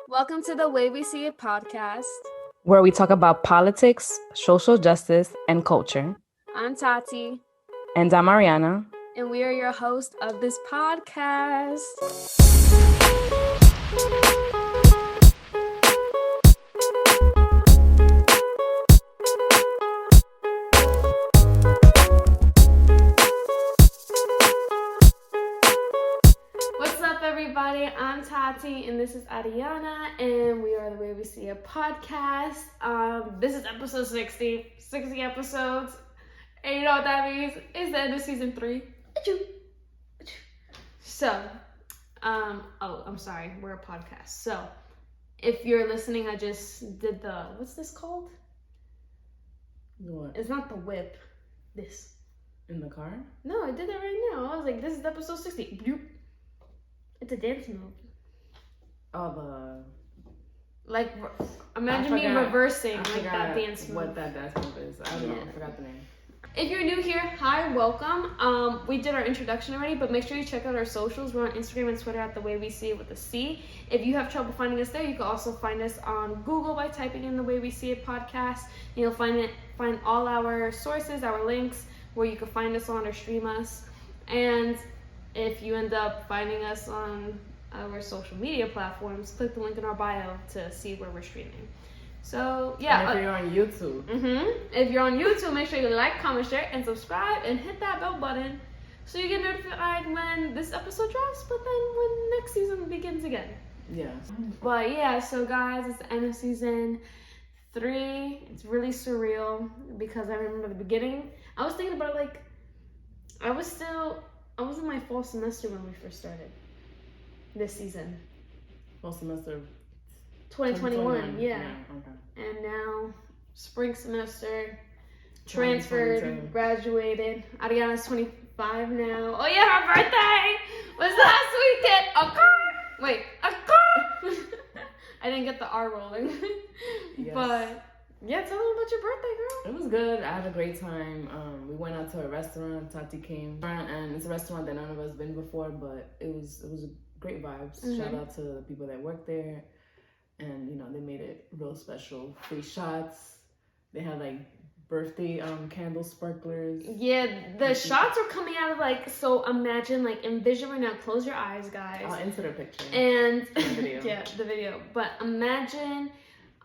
Welcome to the Way We See It podcast. where we talk about politics, social justice, and culture. I'm Tati, And I'm Ariana. and we are your host of this podcast. What's up, everybody? I'm Tati, and this is Ariana, and we are the Way We See It podcast. This is episode 60 episodes, and you know what that means? It's the end of season 3. So, I'm sorry, we're a podcast. So, if you're listening, I just did the, what's this called? What? It's not the whip. This. In the car? No, I did that right now. I was like, this is episode 60. Bloop. It's a dance move. Oh, Like, imagine me reversing like that dance move. What that dance move is. I don't know. I forgot the name. If you're new here, hi, welcome. We did our introduction already, but make sure you check out our socials. We're on Instagram and Twitter at The Way We See It with a C. If you have trouble finding us there, you can also find us on Google by typing in The Way We See It podcast. You'll find all our sources, our links, where you can find us on or stream us. And if you end up finding us on our social media platforms, click the link in our bio to see where we're streaming. So, yeah. And if you're on YouTube. If you're on YouTube, make sure you like, comment, share, and subscribe, and hit that bell button so you get notified when this episode drops, but then when next season begins again. Yeah. But yeah, so guys, it's the end of season 3. It's really surreal because I remember the beginning. I was thinking about like, I was in my fall semester when we first started this season. Fall semester 2021, yeah. Okay. And now, spring semester, transferred, graduated. Ariana's 25 now. Oh yeah, her birthday was last weekend. I didn't get the R rolling. Yes. But, yeah, tell me about your birthday, girl. It was good. I had a great time. We went out to a restaurant. Tati came. And it's a restaurant that none of us been before, but it was a great vibes. Mm-hmm. Shout out to the people that work there. And, you know, they made it real special. Free shots. They had, like, birthday candle sparklers. Yeah, the shots are coming out of, like, so imagine, like, envision right now. Close your eyes, guys. I'll insert a picture. And, the video. Yeah, the video. But imagine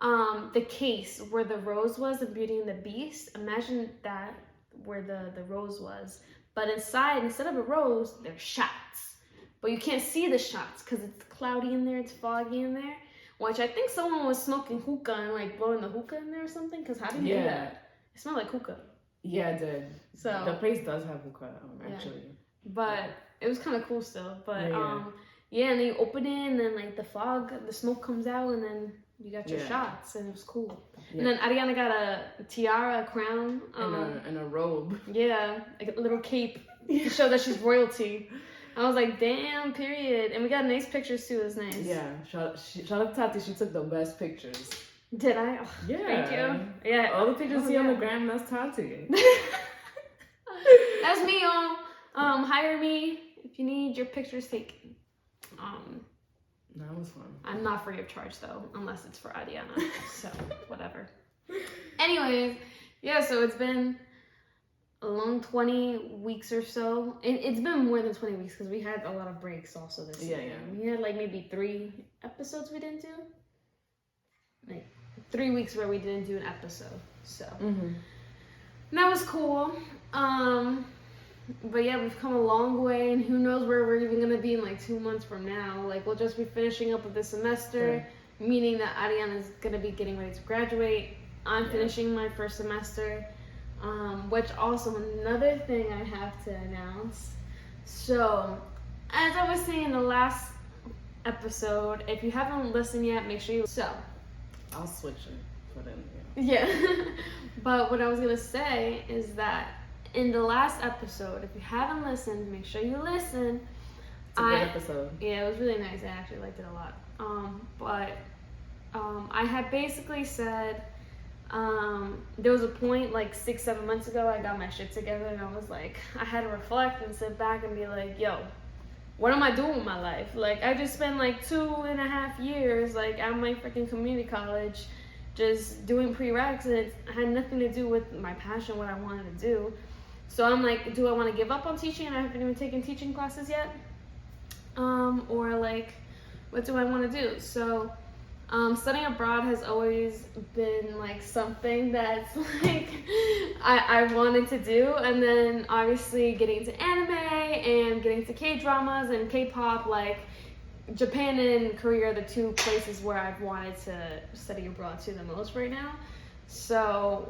the case where the rose was in Beauty and the Beast. Imagine that where the rose was. But inside, instead of a rose, there's shots. But you can't see the shots because it's cloudy in there, it's foggy in there. Which I think someone was smoking hookah and like blowing the hookah in there or something. Because how did you do that? It smelled like hookah. Yeah, it did. So the place does have hookah, actually. Yeah. But it was kind of cool still. But and then you open it and then like the smoke comes out and then you got your shots and it was cool. Yeah. And then Ariana got a tiara, a crown. And a robe. Yeah, like a little cape to show that she's royalty. I was like, damn, period. And we got nice pictures too. It was nice. Yeah, shout out to Tati. She took the best pictures. Did I? Oh, yeah. Thank you. Yeah. All the pictures you see on the gram, that's Tati. That's me, y'all. Hire me if you need your pictures taken. That was fun. I'm not free of charge though, unless it's for Ariana. So whatever. Anyways, yeah. So it's been a long 20 weeks or so. It's been more than 20 weeks because we had a lot of breaks also this season. Yeah. We had like maybe 3 episodes we didn't do. Like 3 weeks where we didn't do an episode. So that was cool. But yeah, we've come a long way, and who knows where we're even gonna be in like 2 months from now. Like we'll just be finishing up with this semester, meaning that Ariana's gonna be getting ready to graduate. I'm finishing my first semester. Which also another thing I have to announce. So, as I was saying in the last episode, if you haven't listened yet, make sure you. So, I'll switch it for them. Yeah. But what I was gonna say is that in the last episode, if you haven't listened, make sure you listen. It's a good episode. Yeah, it was really nice. I actually liked it a lot. I had basically said. There was a point like 6-7 months ago I got my shit together and I was like, I had to reflect and sit back and be like, yo, what am I doing with my life? Like, I just spent like 2.5 years like at my freaking community college just doing prereqs, and it had nothing to do with my passion, what I wanted to do. So I'm like, do I want to give up on teaching, and I haven't even taken teaching classes yet? Or like, what do I want to do? So studying abroad has always been like something that's like I wanted to do, and then obviously getting into anime and getting to K-dramas and K-pop, like Japan and Korea are the two places where I've wanted to study abroad to the most right now. So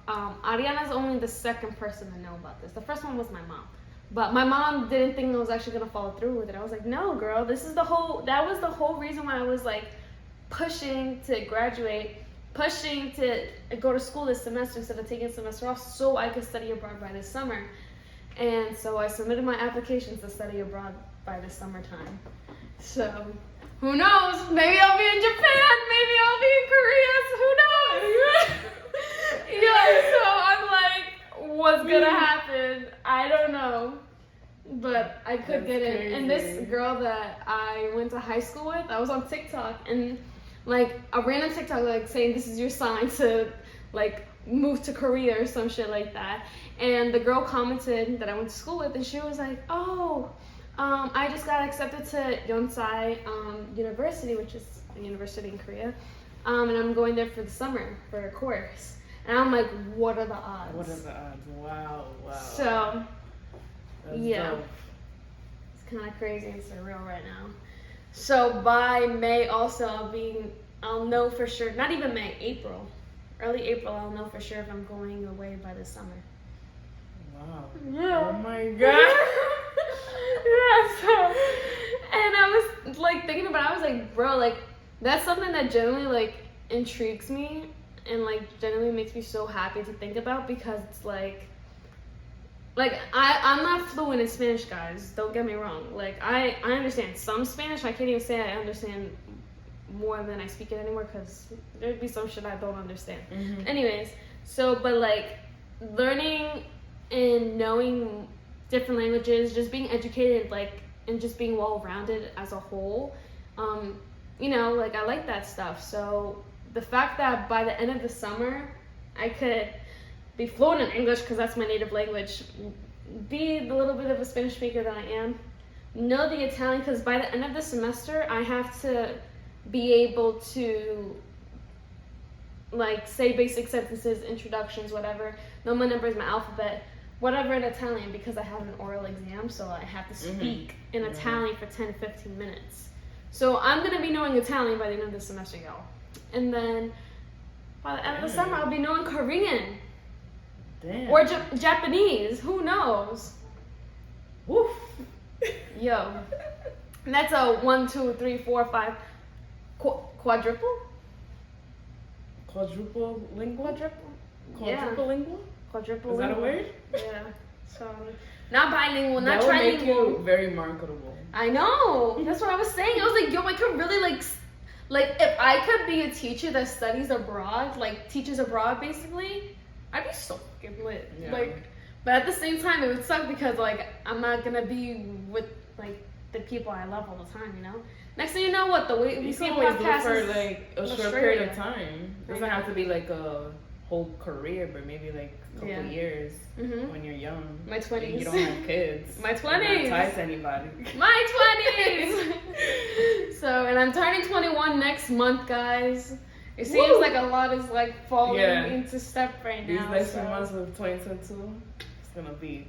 Ariana's only the second person to know about this. The first one was my mom. But my mom didn't think I was actually gonna follow through with it. I was like, no girl, that was the whole reason why I was like pushing to graduate, pushing to go to school this semester instead of taking a semester off so I could study abroad by this summer. And so I submitted my applications to study abroad by the summertime. So who knows? Maybe I'll be in Japan, maybe I'll be in Korea, so who knows? Yeah, so I'm like, what's gonna happen? I don't know. But I could get in. And this girl that I went to high school with, I was on TikTok, and like a random TikTok like saying this is your sign to like move to Korea or some shit like that. And the girl commented that I went to school with, and she was like, oh, I just got accepted to Yonsei University, which is a university in Korea, and I'm going there for the summer for a course. And I'm like, what are the odds? What are the odds? Wow. So, that's yeah. dope. It's kind of crazy and surreal right now. So by May also I'll know for sure, not even May, April. Early April, I'll know for sure if I'm going away by this summer. Wow. Yeah. Oh my god. Yeah, so, and I was like thinking about it, I was like, bro, like that's something that genuinely like intrigues me and like genuinely makes me so happy to think about, because it's like I'm not fluent in Spanish, guys, don't get me wrong. Like I understand some Spanish. I can't even say I understand more than I speak it anymore, because there'd be some shit I don't understand. Mm-hmm. Anyways, so but like learning and knowing different languages, just being educated, like, and just being well-rounded as a whole, like I like that stuff. So the fact that by the end of the summer I could be fluent in English, because that's my native language, be the little bit of a Spanish speaker that I am, know the Italian, because by the end of the semester I have to be able to like say basic sentences, introductions, whatever, know my numbers, my alphabet, whatever in Italian, because I have an oral exam, so I have to speak in Italian for 10 to 15 minutes. So I'm going to be knowing Italian by the end of the semester, y'all. And then by the end of the summer, I'll be knowing Korean. Damn. Or Japanese. Who knows? Woof. Yo. And that's a 1, 2, 3, 4, 5 quadruple? Quadruple lingual? Quadruple lingual? Quadruple. Is that a word? Yeah. So, not bilingual, not that would trilingual. make you very marketable. I know. That's what I was saying. I was like, yo, I could really like if I could be a teacher that studies abroad, like teaches abroad basically, I'd be so fucking lit. Yeah. Like, but at the same time, it would suck because like I'm not gonna be with like the people I love all the time, you know. Next thing you know, what the way we You see can a always do podcast for is like a short period of time. It doesn't have to be like a whole career, but maybe like a couple years when you're young. My 20s. You don't have kids. My 20s. Not tied to anybody. My 20s. So, and I'm turning 21 next month, guys. It seems like a lot is like falling into step right now. These next few months of 2022, it's gonna be.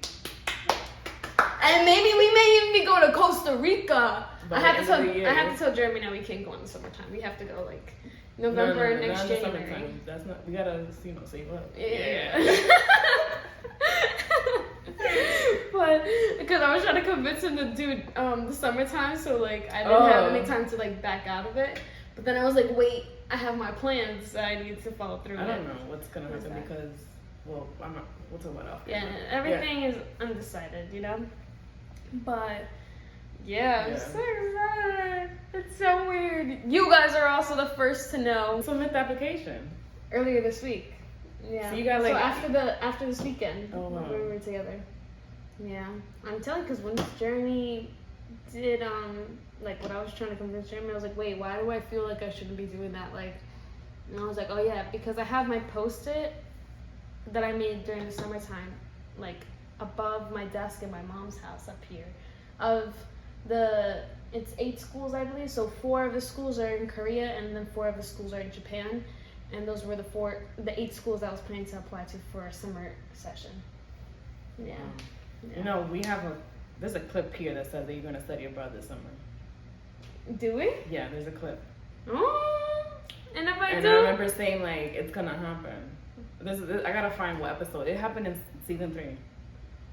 And maybe we may even be going to Costa Rica. By I have the to tell Jeremy now we can't go in the summertime. We have to go like November next January. That's not. We gotta save up. Yeah. But because I was trying to convince him to do the summertime, so like I didn't have any time to like back out of it. But then I was like, wait, I have my plans that I need to follow through with. I don't know what's gonna happen because, well, I'm not. We'll talk about it. Yeah, everything is undecided, you know. But I'm so excited. It's so weird. You guys are also the first to know. Submit the application Earlier this week. Yeah. So you got like after this weekend. Oh wow. When we were together. Yeah, I'm telling you, because when Jeremy did like what I was trying to convince Jeremy, I was like, wait, why do I feel like I shouldn't be doing that? Like, and I was like, oh yeah, because I have my post-it that I made during the summertime, like above my desk in my mom's house up here, of it's 8 schools, I believe. So 4 of the schools are in Korea, and then 4 of the schools are in Japan, and those were the 8 schools I was planning to apply to for a summer session. Yeah. You know, there's a clip here that says that you're gonna study abroad this summer. Do we? Yeah, there's a clip. Oh, and if I do, I remember saying like it's gonna happen. I gotta find what episode. It happened in season 3.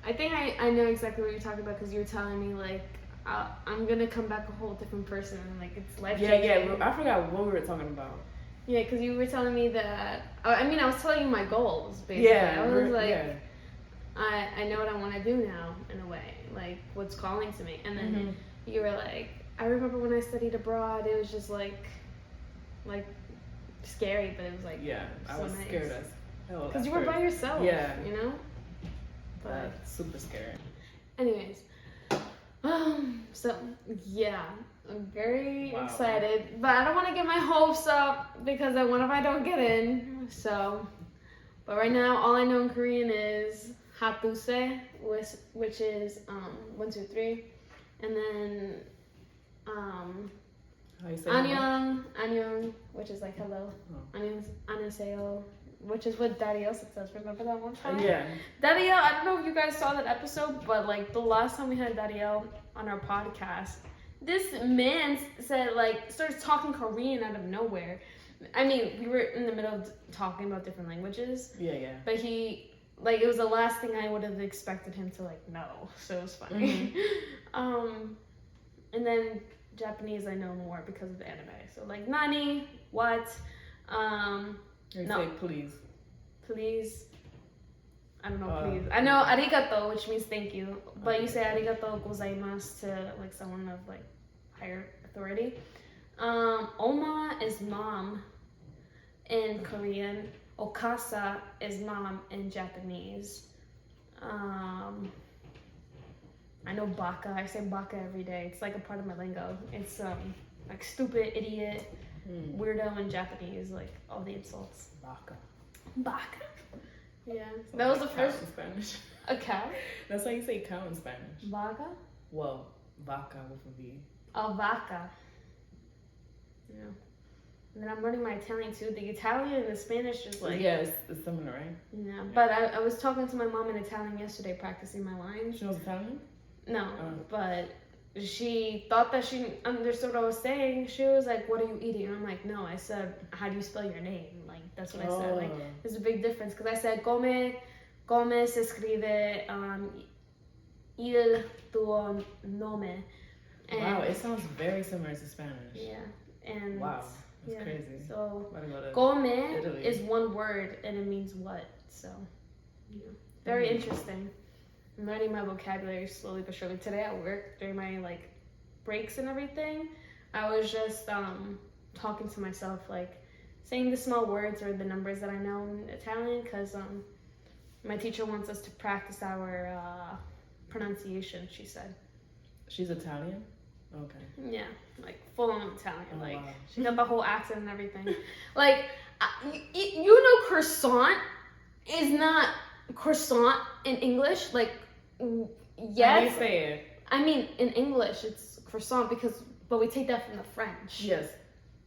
I think I know exactly what you're talking about, because you were telling me like I'm gonna come back a whole different person, and like it's life changing. Yeah. I forgot what we were talking about. Yeah, because you were telling me that. I mean, I was telling you my goals basically. Yeah, I was like, I know what I want to do now in a way, like what's calling to me. And then you were like, I remember when I studied abroad, it was just like scary, but it was like I so was nice. scared as hell. Because you were by yourself. Yeah. You know. But super scary. Anyways, so yeah, I'm very excited, but I don't want to get my hopes up because what if I don't get in? So, but right now, all I know in Korean is hatuse, which is 1, 2, 3, and then How you say annyeong, which is like hello, annyeonghaseyo, which is what Daddy else says. Remember that one time? Yeah. Daddy I don't know if you guys saw that episode, but like the last time we had Daddy on our podcast, this man said like started talking Korean out of nowhere. I mean, we were in the middle of talking about different languages. Yeah. But he it was the last thing I would have expected him to like know. So it was funny. And then Japanese I know more because of the anime. So like nani, what, You no. say please. Please. I don't know, please. I know arigato, which means thank you. But you say arigato gozaimasu to like someone of like higher authority. Oma is mom in Korean. Okasa is mom in Japanese. I know baka. I say baka every day. It's like a part of my lingo. It's like stupid, idiot, weirdo in Japanese, like all the insults. Baka. Yeah. That was the first. In Spanish. A cow? That's how you say cow in Spanish. Vaca? Well, vaca with a V. Oh, vaca. Yeah. And then I'm learning my Italian too. The Italian and the Spanish is like. Yeah, it's similar, right? Yeah. But I was talking to my mom in Italian yesterday, practicing my lines. She knows Italian? No, but she thought that she understood what I was saying. She was like, "What are you eating?" And I'm like, "No, I said, how do you spell your name?" Like that's what I said. Like there's a big difference because I said come se escribe il tuo nome. And, wow, it sounds very similar to Spanish. Yeah, and wow, that's crazy. So go come Italy. is one word and it means what. So very interesting. I'm learning my vocabulary slowly but surely. Today at work, during my like breaks and everything, I was just talking to myself, like saying the small words or the numbers that I know in Italian, because my teacher wants us to practice our pronunciation. She said. She's Italian? Okay. Yeah, like full on Italian. Oh, like wow. she got the whole accent and everything. Like you know, croissant is not croissant in English. Like. Yes. How do you say it? I mean, in English, it's croissant but we take that from the French. Yes.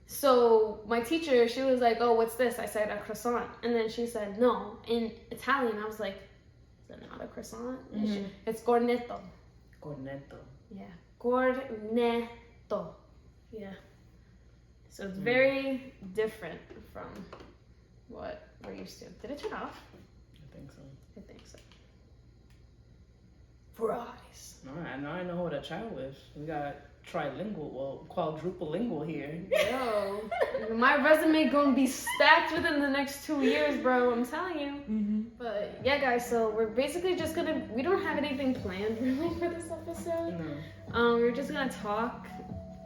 So my teacher, she was like, "Oh, what's this?" I said, "A croissant," and then she said, "No." In Italian, I was like, "Is it not a croissant?" Mm-hmm. It's cornetto. Cornetto. Yeah, cornetto. Yeah. So it's very different from what we're used to. Did it turn off? I think so. I think so. Fries. Now I know what a child is. We got trilingual, well, quadruple lingual here. Yo, my resume gonna be stacked within the next 2 years, bro. I'm telling you. Mm-hmm. But yeah, guys. So we're basically just gonna. We don't have anything planned really for this episode. No. We're just gonna talk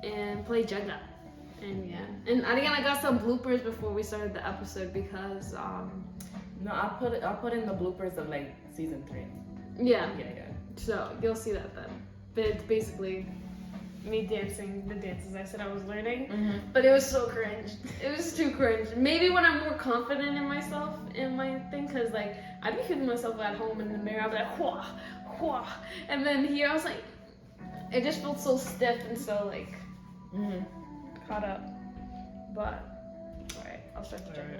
and play Jenga. And yeah, and Ariana got some bloopers before we started the episode because No, I'll put in the bloopers of like season 3. Yeah. Yeah. So you'll see that then. But it's basically me dancing the dances I said I was learning. Mm-hmm. But it was so cringe. It was too cringe. Maybe when I'm more confident in myself, in my thing, because like I'd be feeling myself at home in the mirror. I'd be like, whoa, whoa. And then here I was like, it just felt so stiff and so like caught up. But alright, I'll start the journey.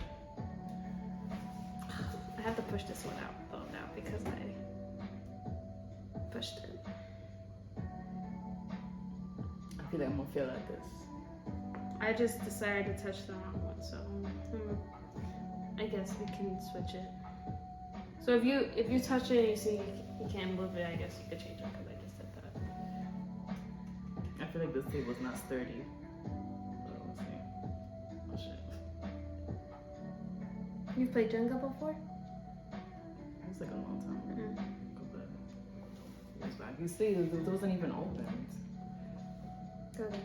I have to push this one out though now because I pushed it. I feel like I'm gonna feel like this. I just decided to touch the wrong one, so I guess we can switch it. So if you touch it and you see you can't move it, I guess you could change it because I just did that. I feel like this table's not sturdy. Let's see. Oh shit. You've played Jenga before? It's like a long time ago. But years back. You see, it wasn't even opened. Go there.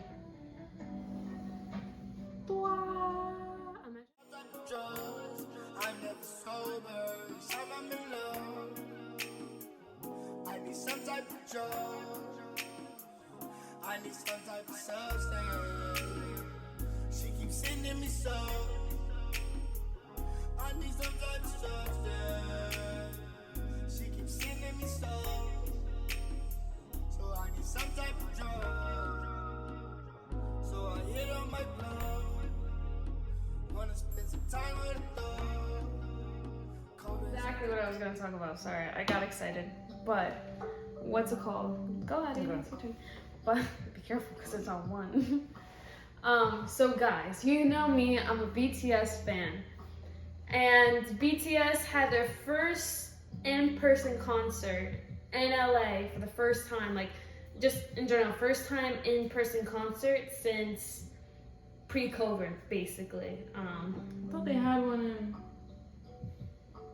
I'm never sober, some I'm in love. I need some type of drug. I need some type of substance. She keeps sending me some. I need some type of substance. She keeps sending me some. So I need some type of drug. So I hit on my blood. Wanna spend some time with a dog. Exactly what I was gonna talk about. Sorry, I got excited. But what's it called? Go ahead, it's your turn. But be careful because it's on one. So guys, you know me, I'm a BTS fan. And BTS had their first in-person concert in LA for the first time, like just in general, first time in-person concert since pre-COVID, basically. I thought they had one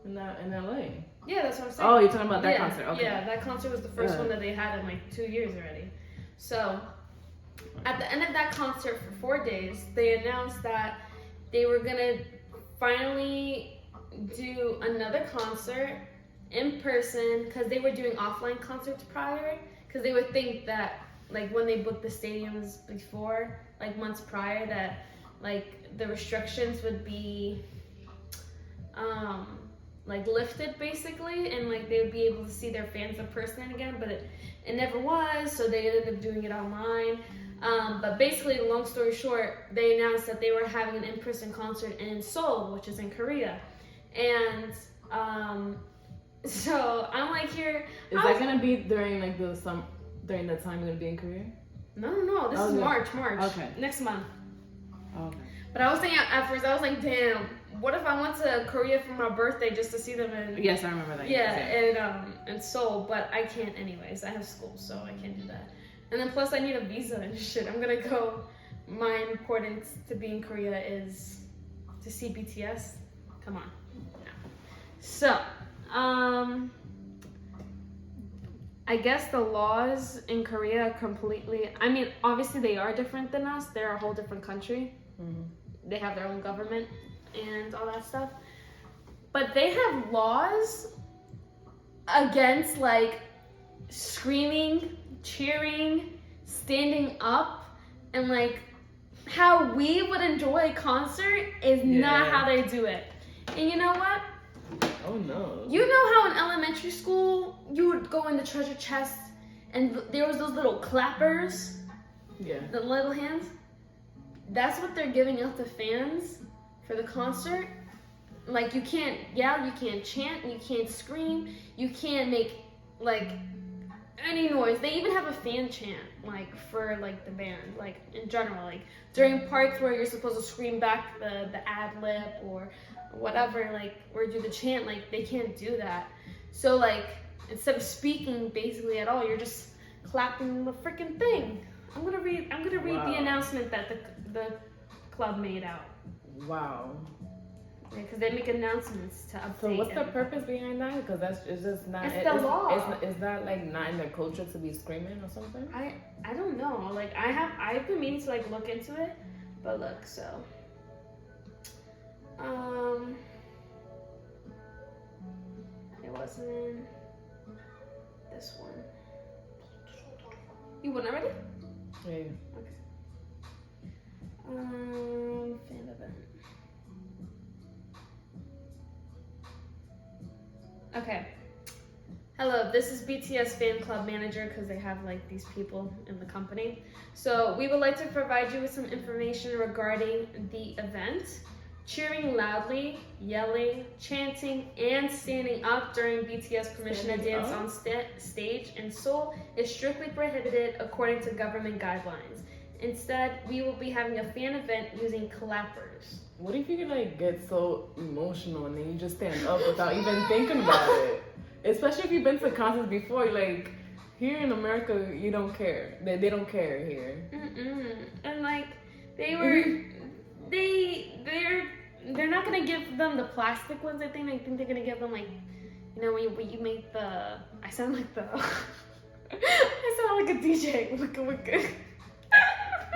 in LA. Yeah, that's what I'm saying. Oh, you're talking about that concert? Okay. Yeah, that concert was the first one that they had in like 2 years already. So, at the end of that concert for 4 days, they announced that they were gonna finally do another concert in person because they were doing offline concerts prior. Because they would think that, like, when they booked the stadiums before, like months prior, that like the restrictions would be like lifted basically, and like they would be able to see their fans in person again, but it never was, so they ended up doing it online. But basically, long story short, they announced that they were having an in-person concert in Seoul, which is in Korea. And so I'm like here. Is that gonna be during like during that time you're gonna be in Korea? No, this is March. Okay. Next month. Okay. But I was thinking at first, I was like, damn, what if I went to Korea for my birthday just to see them in... Yes, I remember that. Yeah, in Seoul, but I can't anyways. I have school, so I can't do that. And then plus I need a visa and shit. I'm gonna go. My importance to be in Korea is to see BTS. Come on. No. So, I guess the laws in Korea are completely, I mean, obviously they are different than us. They're a whole different country. Mm-hmm. They have their own government and all that stuff. But they have laws against like screaming, cheering, standing up, and like how we would enjoy a concert is not how they do it. And you know what? Oh no. You know how in elementary school you would go in the treasure chest and there was those little clappers? Yeah. The little hands? That's what they're giving out to fans for the concert. Like you can't yell, you can't chant, you can't scream, you can't make like any noise. They even have a fan chant like for like the band, like in general, like during parts where you're supposed to scream back the ad lib or whatever, like or do the chant, like they can't do that. So like instead of speaking basically at all, you're just clapping the freaking thing. I'm gonna read the announcement that the club made out. Wow. Because they make announcement to update. So what's the purpose behind that? Because it's just not. It's the law. Is that like not in their culture to be screaming or something? I don't know. Like I've been meaning to like look into it, but look, so it wasn't this one. You went already? Okay. Fan event. Okay. Hello, this is BTS Fan Club Manager because they have like these people in the company. So we would like to provide you with some information regarding the event. Cheering loudly, yelling, chanting, and standing up during BTS permission to dance on stage in Seoul is strictly prohibited according to government guidelines. Instead, we will be having a fan event using clappers. What if you like get so emotional and then you just stand up without even thinking about it? Especially if you've been to concerts before, like here in America, you don't care. They don't care here. And like they're not gonna give them the plastic ones. I think they're gonna give them like, you know, when you make the. I sound like the. I sound like a DJ.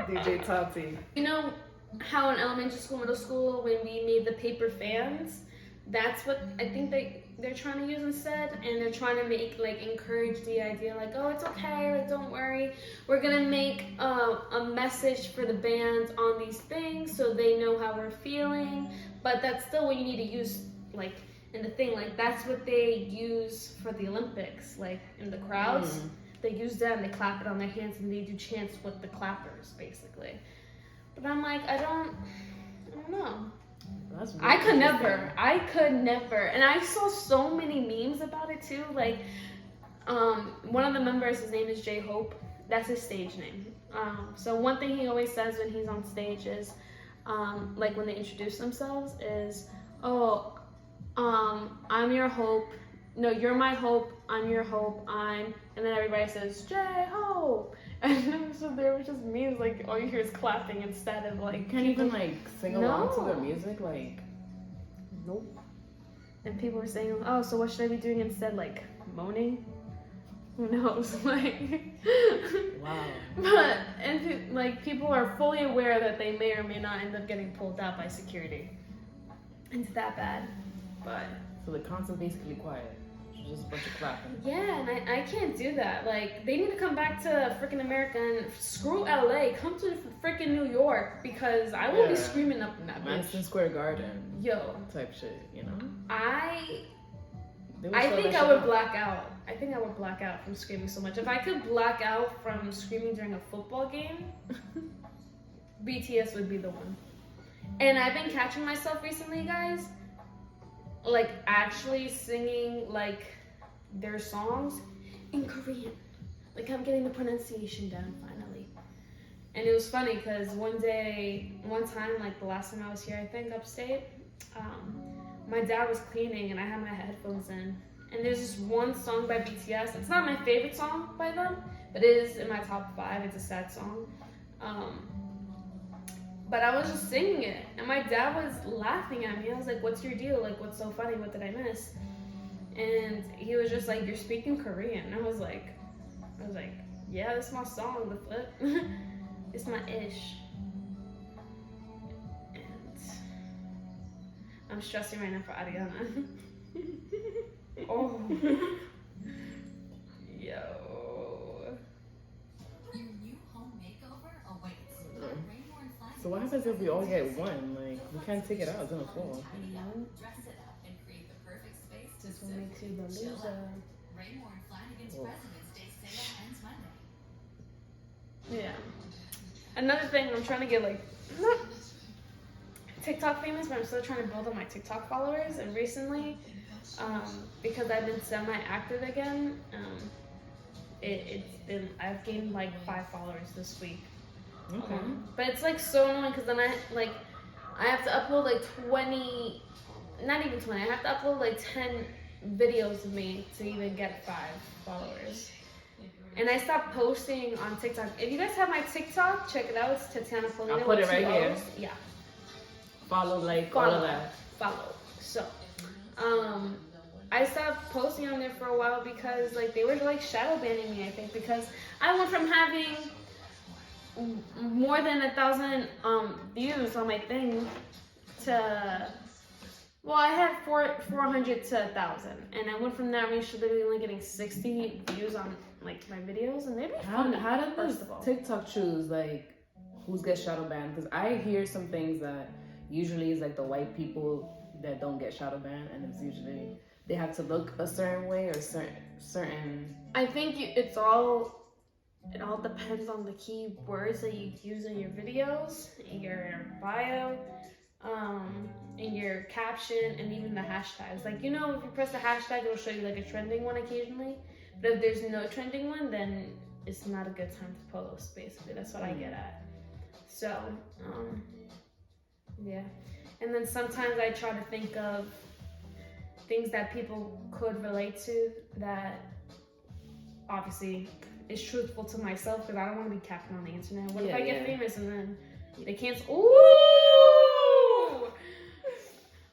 DJ Tati. You know how in elementary school, middle school, when we made the paper fans, that's what I think they're trying to use instead, and they're trying to make like encourage the idea like, oh, it's okay, like don't worry, we're gonna make a message for the band on these things so they know how we're feeling. But that's still what you need to use, like in the thing, like that's what they use for the Olympics, like in the crowds. They use them, they clap it on their hands, and they do chants with the clappers, basically. But I'm like, I don't know. Really I could never. And I saw so many memes about it too. Like, one of the members, his name is J-Hope. That's his stage name. So one thing he always says when he's on stage is, like when they introduce themselves is, oh, I'm your hope. No, you're my hope. I'm your hope. And then everybody says, J-Hope. And so there was just memes, like, all you hear is clapping instead of, like... Can't even, like, sing along to their music, like... Nope. And people were saying, oh, so what should I be doing instead? Like, moaning? Who knows? Like... Wow. But, and, like, people are fully aware that they may or may not end up getting pulled out by security. It's that bad. But... So the concert's basically quiet. Just a bunch of clapping. Yeah, and I can't do that. Like, they need to come back to freaking America and screw LA. Come to freaking New York because I will be screaming up in that bitch. Madison Square Garden. Yo. Type shit, you know? I think I would black out. I think I would black out from screaming so much. If I could black out from screaming during a football game, BTS would be the one. And I've been catching myself recently, guys, like actually singing like their songs in Korean. Like I'm getting the pronunciation down finally. And it was funny because one time, like the last time I was here, I think upstate, my dad was cleaning and I had my headphones in. And there's this one song by BTS. It's not my favorite song by them, but it is in my top 5. It's a sad song. But I was just singing it, and my dad was laughing at me. I was like, what's your deal? Like, what's so funny? What did I miss? And he was just like, you're speaking Korean. And I was like, yeah, that's my song, the flip. It's my ish. And I'm stressing right now for Ariana. Oh. Yo. So what happens if we all get one? Like, we can't take it out, it's on the floor. This will make you the loser. Yeah. Another thing, I'm trying to get like, not TikTok famous, but I'm still trying to build up my TikTok followers. And recently, because I've been semi-active again, I've gained like 5 followers this week. Okay. But it's like so annoying because then I have to upload like 20, not even 20, I have to upload like 10 videos of me to even get 5 followers. And I stopped posting on TikTok. If you guys have my TikTok, check it out. It's Tatiana Polina. I'll put it right here. Yeah. Follow all of that. Follow. So, I stopped posting on there for a while because like they were like shadow banning me, I think, because I went from having more than 1,000 views on my thing to, well, I had 400 to 1,000, and I went from that reach to literally only getting 60 views on like my videos, and they'd be How funny. did first this of all. TikTok choose like who's gets shadow banned? Because I hear some things that usually is like the white people that don't get shadow banned, and it's usually they have to look a certain way or certain. I think it all depends on the key words that you use in your videos, in your bio, in your caption, and even the hashtags. Like, if you press the hashtag, it'll show you like a trending one occasionally. But if there's no trending one, then it's not a good time to post. Basically, that's what I get at. So, yeah. And then sometimes I try to think of things that people could relate to that obviously is truthful to myself, because I don't want to be capping on the internet. What if I get famous and then they cancel? Ooh!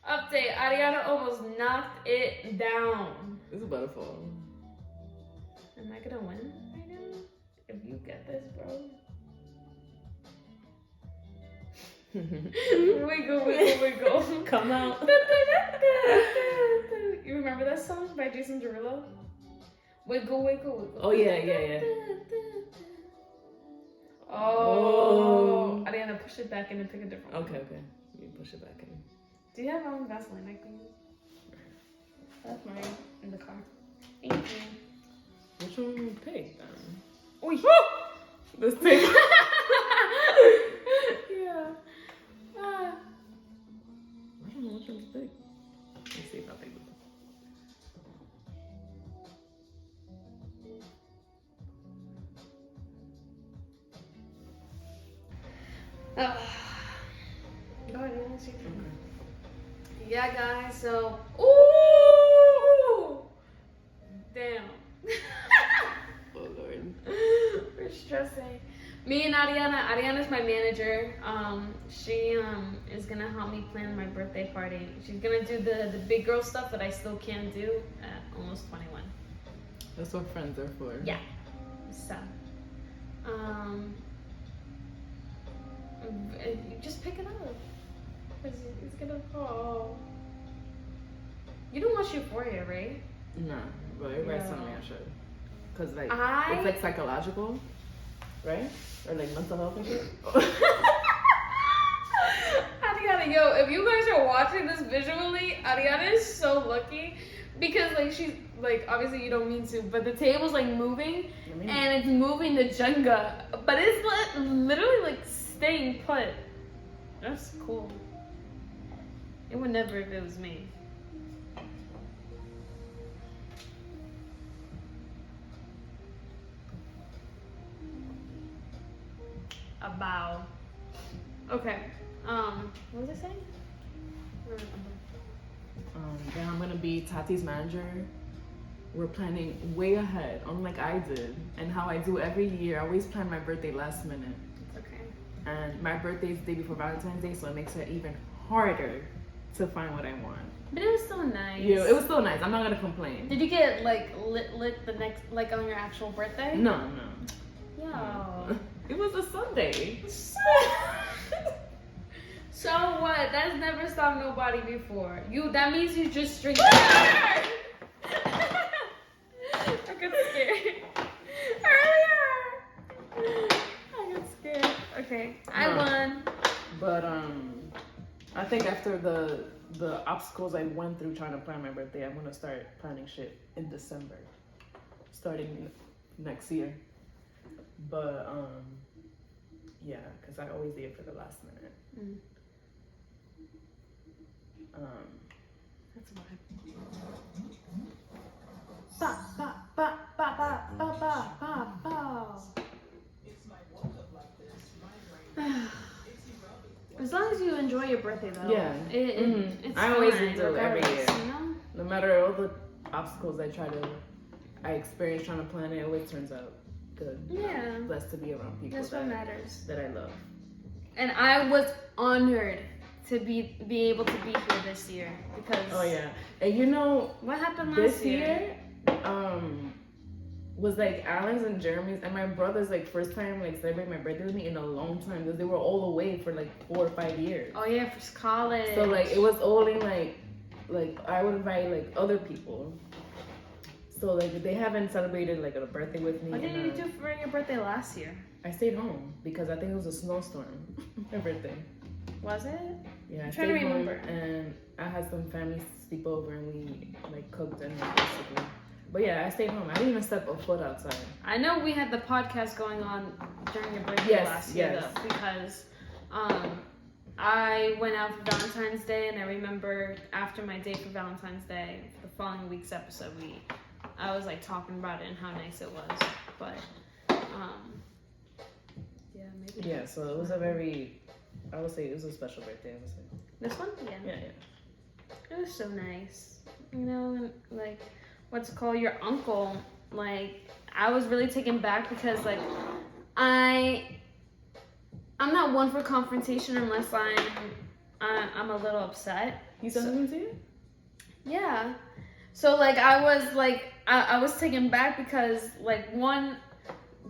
Update, Ariana almost knocked it down. It's a butterfall. Am I gonna win right now? If you get this, bro. Wiggle. Come out. You remember that song by Jason Derulo? Wiggle. Oh yeah. Oh. Ariana, push it back in and pick a different one. Okay. You push it back in. Do you have your own Vaseline I can use? That's mine in the car. Thank you. Which one will you pick then? Oi. This thing. Yeah. I don't know which one to pick. Let's see if I pick this one. Go ahead, let's see. Yeah, guys, so. Ooh! Damn. Oh Lord. We're stressing. Me and Ariana's my manager. She is gonna help me plan my birthday party. She's gonna do the big girl stuff that I still can't do at almost 21. That's what friends are for. Yeah. So, just pick it up. 'Cause it's gonna fall. You don't watch Euphoria, right? No, but everybody's telling me I should. Cause like I- it's like psychological, right? Or like mental health and shit. Ariana, yo, if you guys are watching this visually, Ariana is so lucky because like she's like obviously you don't mean to, but the table's like moving and it's moving the Jenga, but it's literally like staying put. That's cool. It would never if it was me. About. Okay. What was I saying? Then I'm gonna be Tati's manager. We're planning way ahead, unlike I did, and how I do every year. I always plan my birthday last minute. It's okay. And my birthday is the day before Valentine's Day, so it makes it even harder to find what I want. But it was so nice. Yeah, it was so nice. I'm not gonna complain. Did you get like lit the next like on your actual birthday? No. Yo. It was a Sunday. So what? That's never stopped nobody before. That means you just drink. I got scared earlier. I got scared. Okay, I won. But I think after the obstacles I went through trying to plan my birthday, I'm gonna start planning shit in December, starting next year. But yeah, because I always leave it for the last minute. That's why. As long as you enjoy your birthday, though. Yeah. It's I always fine, do it every year. regardless, you know? No matter all the obstacles I experience trying to plan it, it always turns out good. Yeah. I'm blessed to be around people That's what matters. that I love. And I was honored to be able to be here this year because. Oh yeah, and you know What happened this last year? Was like Alan's and Jeremy's and my brother's like first time like celebrating my birthday with me in a long time because they were all away for like 4 or 5 years. Oh yeah, for college. So like it was only like I would invite like other people. So like they haven't celebrated like a birthday with me. What did you do for your birthday last year? I stayed home because I think it was a snowstorm. My birthday. Was it? Yeah, I'm I trying to stayed home remember. and I had some family sleep over and we like cooked and basically. But yeah, I stayed home. I didn't even step a foot outside. I know we had the podcast going on during your birthday last year though, because I went out for Valentine's Day, and I remember after my date for Valentine's Day, the following week's episode, I was like talking about it and how nice it was. But yeah, maybe. Yeah, so it was I would say it was a special birthday. I would say. This one? Yeah. Yeah. It was so nice. You know, and like, what's it called? Your uncle, like, I was really taken back because, like, I'm not one for confrontation unless I'm a little upset. You said something to you? Yeah. So, like, I was taken back because, like, one,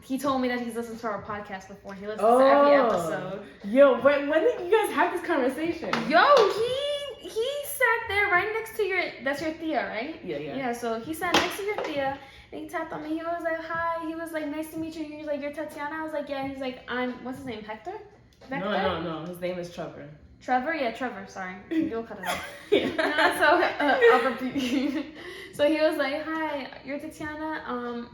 he told me that he's listened to our podcast before. He listens to every episode. Yo, when did you guys have this conversation? Yo, he sat there right next to that's your Thea, right? Yeah. Yeah, so he sat next to your Thea, and he tapped on me. He was like, hi. He was like, nice to meet you. He was like, you're Tatiana? I was like, yeah. He's like, what's his name, Hector? Vector? No. His name is Trevor. Trevor? Yeah, Trevor, sorry. You'll cut it off. Yeah. So, I'll repeat. So he was like, hi, you're Tatiana.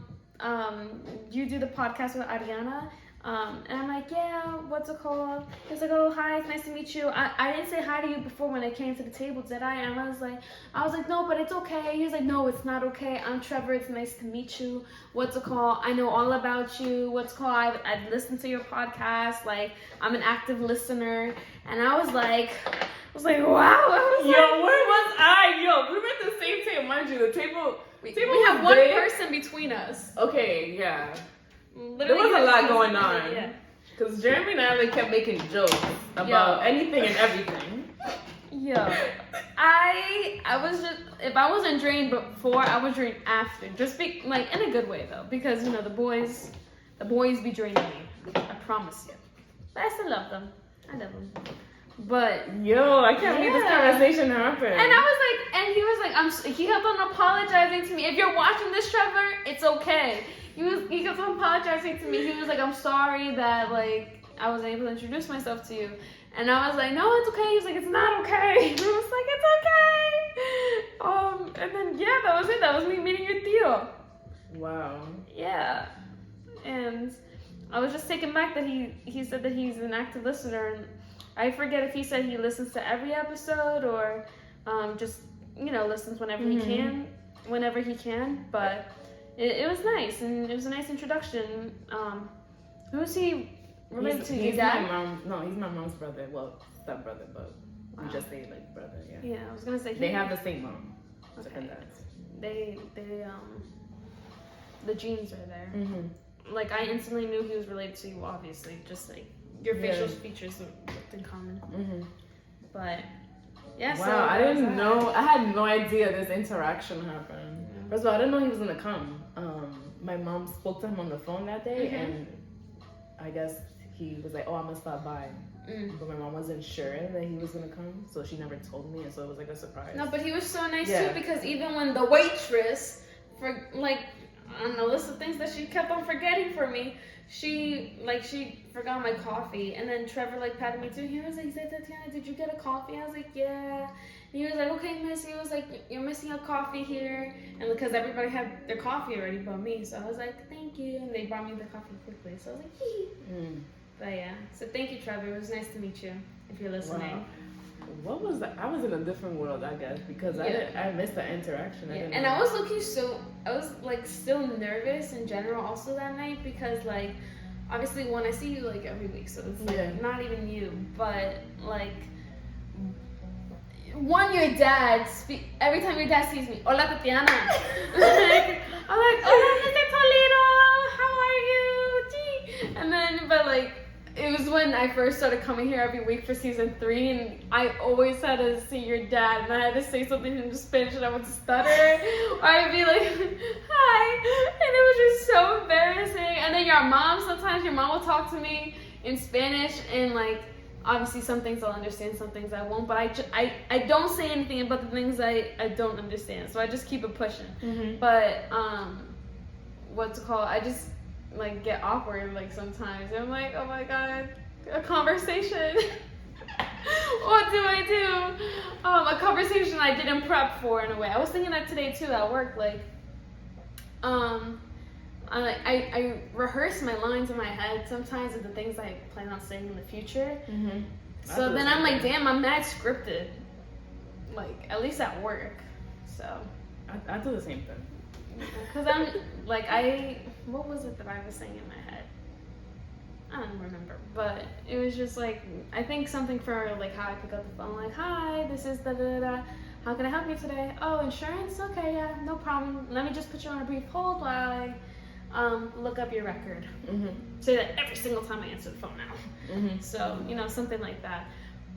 You do the podcast with Ariana. And I'm like, yeah, what's it called? He was like, oh, hi, it's nice to meet you. I didn't say hi to you before when I came to the table, did I? And I was like, no, but it's okay. He was like, no, it's not okay. I'm Trevor. It's nice to meet you. What's it called? I know all about you. What's it called? I've listened to your podcast. Like, I'm an active listener. And I was like, wow. Yo, where was I? Yo, we were at the same table. Mind you, the table We have one big. person between us. Okay, yeah. Literally, There was a lot going on. Yeah. Because Jeremy and I kept making jokes about anything and everything. Yeah. I was just, if I wasn't drained before, I was drained after. Just like in a good way though, because you know the boys be draining me. I promise you. But I still love them. I love them. But Yo, I can't believe this conversation happened. and I was like, and he was like, he kept on apologizing to me. If you're watching this, Trevor, it's okay. He kept on apologizing to me. He was like, I'm sorry that like I wasn't able to introduce myself to you. And I was like, no, it's okay. He was like, it's not okay. And I was like, it's okay. And then yeah, that was it. That was me meeting your Theo. Wow. Yeah. And I was just taken back that he said that he's an active listener, and I forget if he said he listens to every episode or just, you know, listens whenever he can. But it was nice, and it was a nice introduction. Who's he related to? Your dad? My mom. No, he's my mom's brother. Well, step brother, but we just say like brother. Yeah. Yeah, I was gonna say They have the same mom. Okay. Different dads. They the genes are there. Mm-hmm. Like I instantly knew he was related to you, obviously, just like your facial features looked in common. Mm-hmm. But yeah, wow, so I didn't know. I had no idea this interaction happened. Yeah. First of all, I didn't know he was gonna come. My mom spoke to him on the phone that day, and I guess he was like, "Oh, I'm gonna stop by." But my mom wasn't sure that he was gonna come, so she never told me, and so it was like a surprise. No, but he was so nice too, because even when the waitress, for like on the list of things that she kept on forgetting for me, she forgot my coffee, and then Trevor like patted me too. He said, Tatiana, did you get a coffee? I was like, yeah. And he was like, okay, miss. He was like, you're missing a coffee here, and because everybody had their coffee already but me, so I was like, thank you, and they brought me the coffee quickly. So I was like, hee. But yeah, so thank you, Trevor. It was nice to meet you. If you're listening. Wow. What was that? I was in a different world, I guess, because I missed the interaction. And I was I was like still nervous in general also that night, because like obviously when I see you like every week, so it's like not even you, but like your dad every time your dad sees me, hola Tatiana. I'm like, hola Mr. Toledo, how are you? Gee. And then but like it was when I first started coming here every week for season 3, and I always had to see your dad, and I had to say something in Spanish, and I would stutter, or I'd be like, hi, and it was just so embarrassing. And then sometimes your mom will talk to me in Spanish, and like, obviously some things I'll understand, some things I won't, but I don't say anything about the things I don't understand, so I just keep it pushing. Mm-hmm. But what's it called? I just like get awkward like sometimes. I'm like, oh my god, a conversation. What do I do? A conversation I didn't prep for in a way. I was thinking that today too at work. Like, I rehearse my lines in my head sometimes of the things I plan on saying in the future. Mm-hmm. So then I'm like, damn, I'm mad scripted. Like, at least at work. So. I do the same thing. Because I'm like, what was it that I was saying in my head? I don't remember, but it was just like, I think something for like how I pick up the phone, like, hi, this is da-da-da-da. How can I help you today? Oh, insurance? Okay, yeah, no problem. Let me just put you on a brief hold while I look up your record. Mm-hmm. Say that every single time I answer the phone now. Mm-hmm. So, something like that.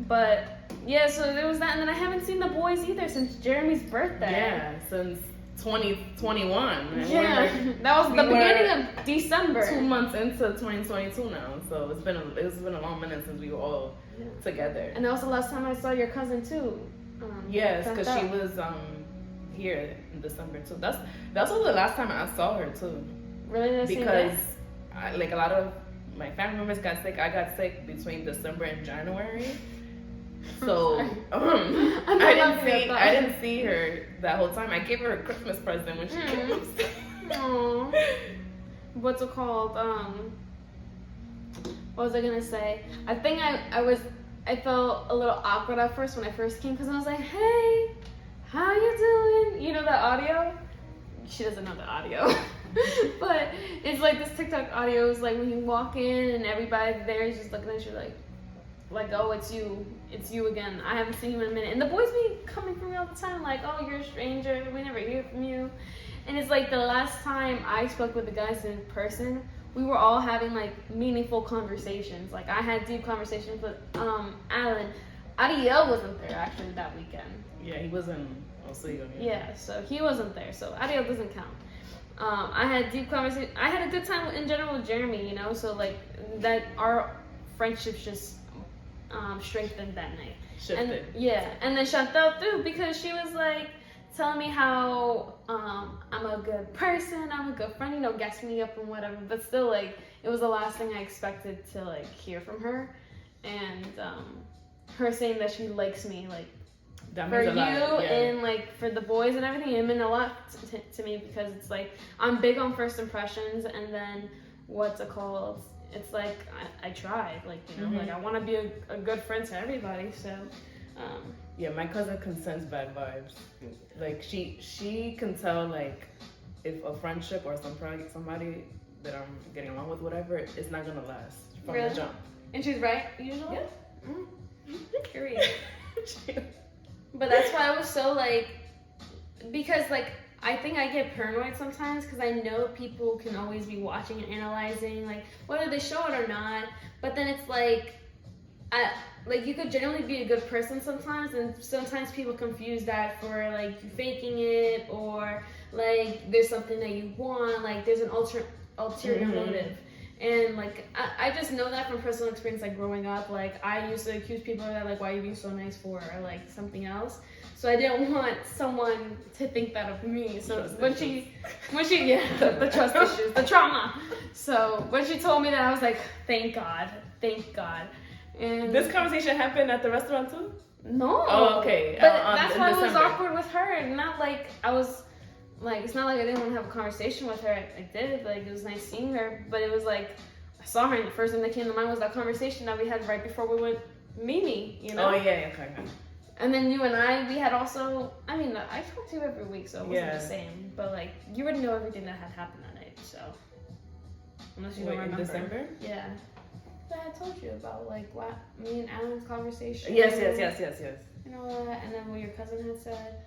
But, yeah, so there was that. And then I haven't seen the boys either since Jeremy's birthday. Yeah, since 2021. Yeah, that was the beginning of December. 2 months into 2022 now, so it's been a long minute since we were all together. And that was the last time I saw your cousin too. Yes, because she was here in December too. That's also the last time I saw her too. Really, because like a lot of my family members got sick. I got sick between December and January. So I didn't see her that whole time. I gave her a Christmas present when she came. Aww. What's it called? What was I gonna say? I think I felt a little awkward at first when I first came because I was like, hey, how you doing? You know that audio? She doesn't know the audio. But it's like this TikTok audio is like when you walk in and everybody there is just looking at you like, oh, it's you again. I haven't seen you in a minute. And the boys be coming for me all the time, like, oh, you're a stranger, we never hear from you. And it's like the last time I spoke with the guys in person, we were all having like meaningful conversations. Like I had deep conversations with Alan. Ariel wasn't there actually that weekend. Yeah, he was in Oswego. Yeah, so he wasn't there. So Ariel doesn't count. I had deep conversation. I had a good time in general with Jeremy, so like that our friendships just strengthened that night. Shifted. And then Chantal too, because she was like telling me how I'm a good person, I'm a good friend, gassing me up and whatever. But still, like it was the last thing I expected to like hear from her, and her saying that she likes me, like. That For means you a lot, yeah. and like for the boys and everything, it meant a lot to me because it's like I'm big on first impressions, and then what's it called? It's like I tried, like like I want to be a good friend to everybody. So yeah, my cousin can sense bad vibes. Like she can tell like if a friendship or somebody that I'm getting along with, whatever, it's not gonna last from the jump. And she's right usually. Yeah. Curious. But that's why I was so like, because like I think I get paranoid sometimes because I know people can always be watching and analyzing like whether they show it or not. But then it's like, like you could generally be a good person sometimes, and sometimes people confuse that for like you faking it or like there's something that you want, like there's an ulterior motive. And like I just know that from personal experience, like growing up, like I used to accuse people of that, like why are you being so nice for, or like something else. So I didn't want someone to think that of me. So when she the trust issues, the trauma. So when she told me that, I was like, thank God. And this conversation happened at the restaurant too? No. Oh, okay. But that's why I was awkward with her. Not like I was. Like, it's not like I didn't want to have a conversation with her. I did. Like, it was nice seeing her. But it was like, I saw her, and the first thing that came to mind was that conversation that we had right before we went Mimi, Oh, yeah, okay. And then you and we had also, I mean, I talked to you every week, so it wasn't the same. But, like, you already know everything that had happened that night, so. Unless you don't remember. In December? Yeah. But I told you about, like, what me and Alan's conversation. Yes. And all that. And then what your cousin had said.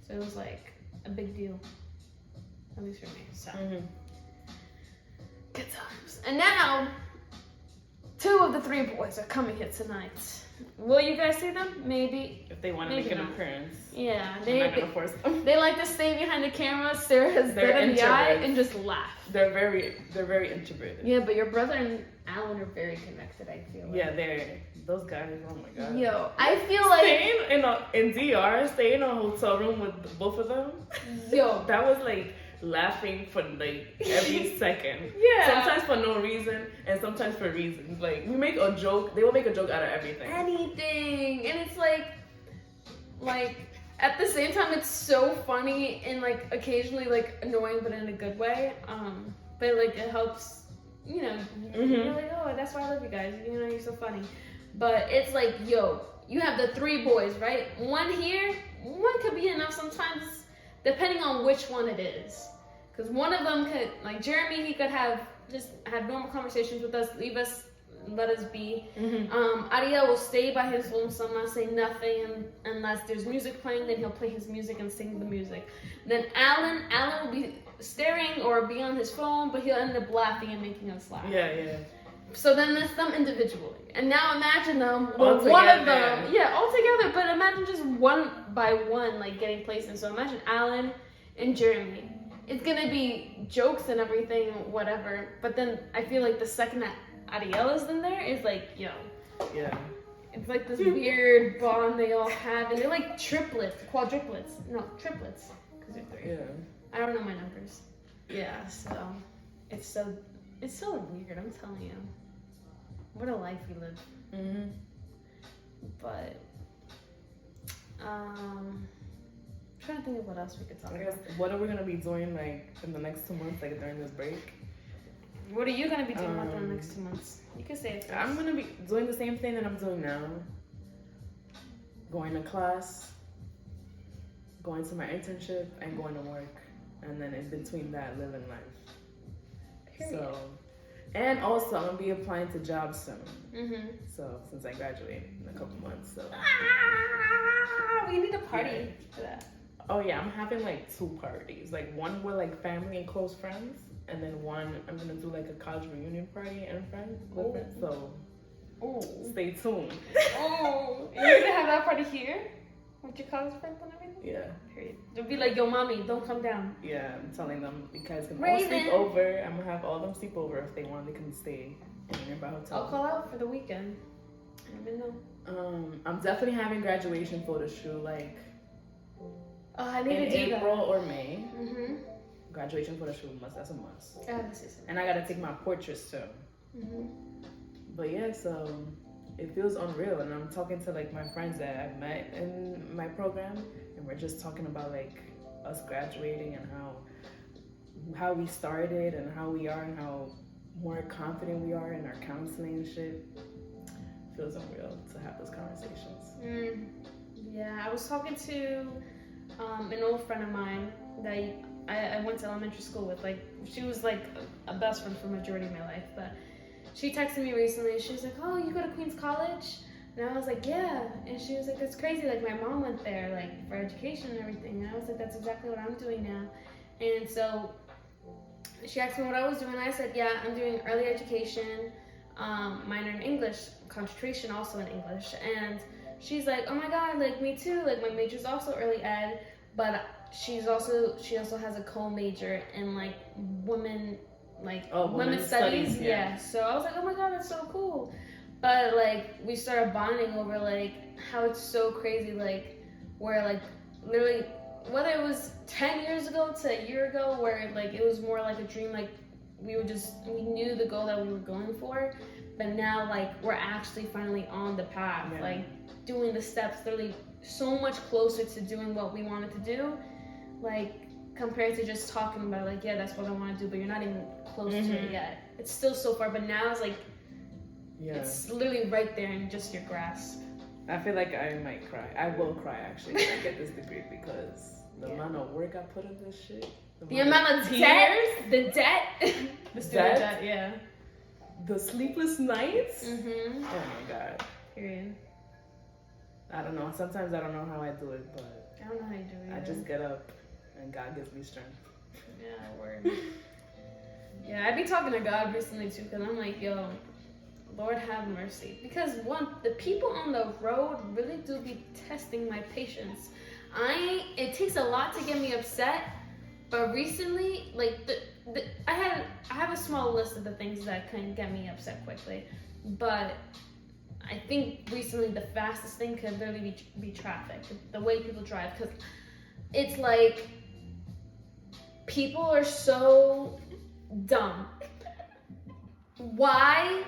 So it was, like, a big deal, at least for me. So good times. And now 2 of the 3 boys are coming here tonight. Will you guys see them? Maybe. If they want to Maybe make an not. appearance. Yeah, I'm not gonna force them. they like to stay behind the camera, stare us They're dead in the eye, introverts. and just laugh. They're very introverted. Yeah, but your brother and Alan are very connected, I feel like. Yeah, those guys. Oh my god. Yo, I feel like Staying in DR, staying in a hotel room with both of them. yo, That was like laughing for like every second. Yeah. Sometimes for no reason, and sometimes for reasons. Like we make a joke. They will make a joke out of everything. anything, and it's like at the same time, it's so funny and like occasionally like annoying, but in a good way. But like it helps, you know. You're like, oh, that's why I love you guys. You know, you're so funny. But it's like, yo, you have the 3 boys, right? One here, one could be enough sometimes, depending on which one it is. Because one of them could, like Jeremy, he could have normal conversations with us, leave us, let us be. Ariel will stay by his lonesome, not say nothing unless there's music playing. Then he'll play his music and sing the music. Then Alan will be staring or be on his phone, but he'll end up laughing and making us laugh. Yeah. So then there's them individually, and now imagine them All with one of together. them, all together. But imagine just one by one, like getting placed in. So imagine Alan and Jeremy. It's gonna be jokes and everything, whatever. But then I feel like the second that Ariel is in there, is like, yo, Yeah. it's like this weird bond they all have, and they're like triplets, triplets, because they're 3. Yeah. I don't know my numbers. Yeah, so it's so weird. I'm telling you, what a life we live. But I'm trying to think of what else we could talk I guess about. what are we gonna be doing like in the next 2 months, like during this break? What are you gonna be doing about the next 2 months? You can say it first. I'm gonna be doing the same thing that I'm doing now. Going to class, going to my internship, and going to work. And then in between that, living life. Period. So, and also I'm gonna be applying to jobs soon. So since I graduate in a couple months, so. We need a party for that. Oh yeah, I'm having like 2 parties. Like one with like family and close friends, and then one I'm gonna do like a college reunion party and friends. With friends. So stay tuned. You're gonna have that party here with your college friends and everything? Yeah. Period. They'll be like, yo, mommy, don't come down. Yeah, I'm telling them you guys can all Raven. sleep over. I'm gonna have all them sleep over if they want. They can stay in a nearby hotel. I'll call out for the weekend. I don't know. I'm definitely having graduation photo shoot like I in need to do April or May. that. Graduation photo shoot that's a must. This is And I gotta take my portraits too. But yeah, so it feels unreal, and I'm talking to like my friends that I've met in my program, and we're just talking about like us graduating and how we started and how we are and how more confident we are in our counseling and shit. Feels unreal to have those conversations. Yeah, I was talking to an old friend of mine that I went to elementary school with. Like, she was like a best friend for majority of my life, but she texted me recently. She was like, oh, you go to Queens College? And I was like, yeah. And she was like, that's crazy. Like, my mom went there, like, for education and everything. And I was like, that's exactly what I'm doing now. And so she asked me what I was doing. I said, yeah, I'm doing early education, minor in English, concentration also in English. And she's like, oh my God, like, me too. Like, my major's also early ed, but she also has a co-major in, like, women's studies. Yeah. So I was like, oh my God, that's so cool. But like we started bonding over like how it's so crazy, like where like literally whether it was 10 years ago to a year ago, where like it was more like a dream, like we knew the goal that we were going for, but now like we're actually finally on the path, like doing the steps, literally so much closer to doing what we wanted to do, like compared to just talking about like, yeah, that's what I want to do, but you're not even close to it yet. It's still so far, but now it's like it's literally right there in just your grasp. I feel like I might cry. I will cry actually when I get this degree, because the amount of work I put in this shit. The amount of debt, the student debt, yeah. The sleepless nights. Mm-hmm. Oh my God. Period. I don't know. Sometimes I don't know how I do it, but I don't know how you do it. I just get up and God gives me strength. Yeah, word. Yeah, I've been talking to God recently too, because I'm like, yo, Lord have mercy. Because the people on the road really do be testing my patience. It takes a lot to get me upset, but recently, like I have a small list of the things that can get me upset quickly, but I think recently the fastest thing could literally be traffic, the way people drive, because it's like people are so dumb. Why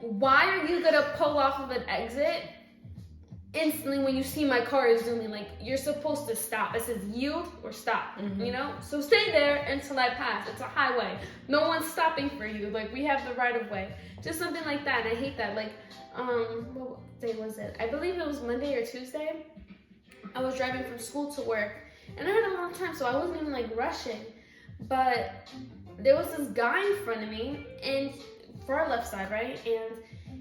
are you gonna pull off of an exit instantly when you see my car is zooming? Like, you're supposed to stop. It says yield or stop, you know? So stay there until I pass. It's a highway. No one's stopping for you. Like, we have the right of way. Just something like that, and I hate that. Like, what day was it? I believe it was Monday or Tuesday. I was driving from school to work, and I had a long time, so I wasn't even, like, rushing. But there was this guy in front of me, and for our left side, right? And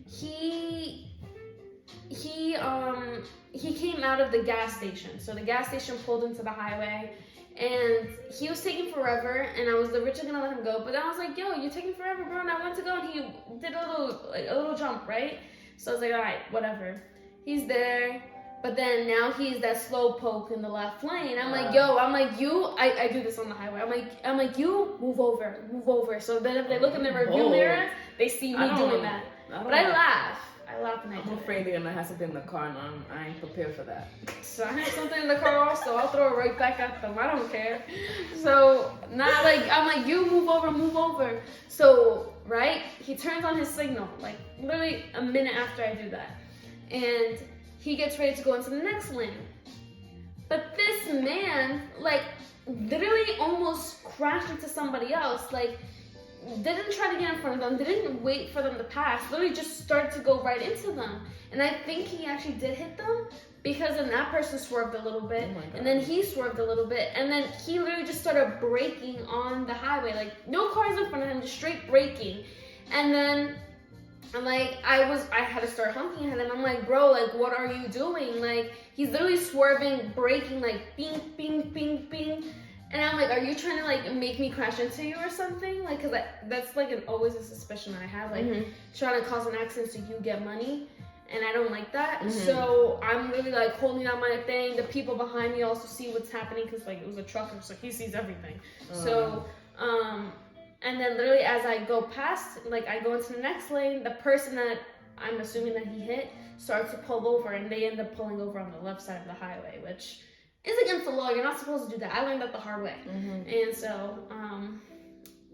he came out of the gas station. So the gas station pulled into the highway, and he was taking forever, and I was originally gonna let him go, but then I was like, yo, you're taking forever, bro, and I went to go, and he did a little jump, right? So I was like, all right, whatever. He's there, but then now he's that slow poke in the left lane. I'm like, yo, I do this on the highway. I'm like, you move over. So then if they look in the review mirror, they see me doing that. But I laugh and I do I'm afraid they're gonna have something in the car, and I ain't prepared for that. So I had something in the car also. I'll throw it right back at them. I don't care. So now, I'm like, you move over. So right, he turns on his signal, like literally a minute after I do that, and he gets ready to go into the next lane. But this man, like, literally almost crashed into somebody else. Like, didn't try to get in front of them, didn't wait for them to pass, literally just started to go right into them. And I think he actually did hit them, because then that person swerved a little bit, and then he swerved a little bit, and then he literally just started braking on the highway, like no cars in front of him, just straight braking. And then I'm like, I had to start honking at him. I'm like, bro, like, what are you doing? Like, he's literally swerving, braking, like, bing, bing, bing, bing. And I'm like, are you trying to, like, make me crash into you or something? Like, because that's, like, always a suspicion I have. Like, trying to cause an accident so you get money. And I don't like that. So I'm really, like, holding out my thing. The people behind me also see what's happening, because, like, it was a trucker, so he sees everything. So, and then literally as I go past, like, I go into the next lane, the person that I'm assuming that he hit starts to pull over, and they end up pulling over on the left side of the highway, which is against the law. You're not supposed to do that. I learned that the hard way. And so,